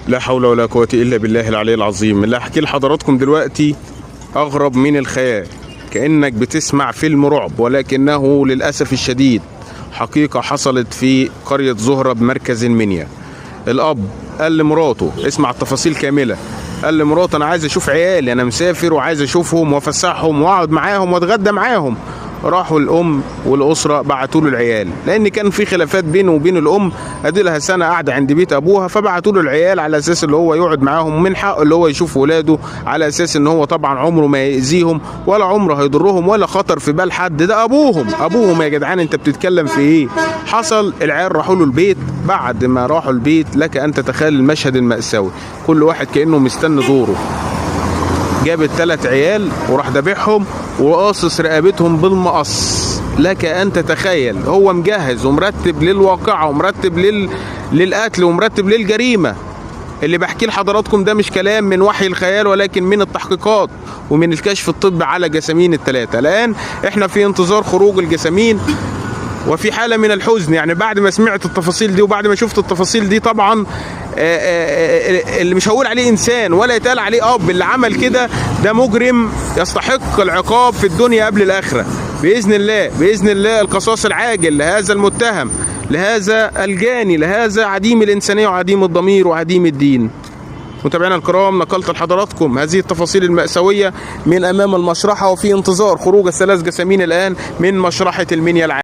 لا حول ولا قوة إلا بالله العلي العظيم. اللي هحكي لحضراتكم دلوقتي أغرب من الخيال، كأنك بتسمع فيلم رعب، ولكنه للأسف الشديد حقيقة حصلت في قرية زهرة بمركز المنيا. الأب قال لمراته، اسمع التفاصيل كاملة، قال لمراته أنا عايز أشوف عيالي، أنا مسافر وعايز أشوفهم وأفسحهم وأقعد معاهم وأتغدى معاهم. راحوا الأم والأسرة بعتوا له العيال، لأن كان في خلافات بينه وبين الأم، أدي لها سنة قاعدة عند بيت أبوها، فبعتوا له العيال على أساس اللي هو يقعد معاهم، من حقه اللي هو يشوف ولاده، على أساس إن هو طبعا عمره ما يأذيهم ولا عمره هيضرهم ولا خطر في بال حد، ده أبوهم يا جدعان، أنت بتتكلم في إيه؟ حصل العيال راحوا له البيت، بعد ما راحوا البيت لك أن تتخيل المشهد المأساوي، كل واحد كأنه مستني دوره. جاب ال3 عيال وراح ذابحهم وقاصص رقبتهم بالمقص. لك ان تتخيل، هو مجهز ومرتب للواقعه ومرتب للقتل ومرتب للجريمه. اللي بحكيه لحضراتكم ده مش كلام من وحي الخيال، ولكن من التحقيقات ومن الكشف الطبي على جسامين ال3. الان احنا في انتظار خروج الجسامين وفي حالة من الحزن، يعني بعد ما سمعت التفاصيل دي وبعد ما شفت التفاصيل دي طبعا اللي مش هقول عليه إنسان ولا يتقال عليه أب، اللي عمل كده ده مجرم يستحق العقاب في الدنيا قبل الآخرة بإذن الله. بإذن الله القصاص العاجل لهذا المتهم، لهذا الجاني، لهذا عديم الإنسانية وعديم الضمير وعديم الدين. متابعينا الكرام، نقلت لحضراتكم هذه التفاصيل المأساوية من أمام المشرحة، وفي انتظار خروج ال3 جسامين الآن من مشرحة المنيا العام.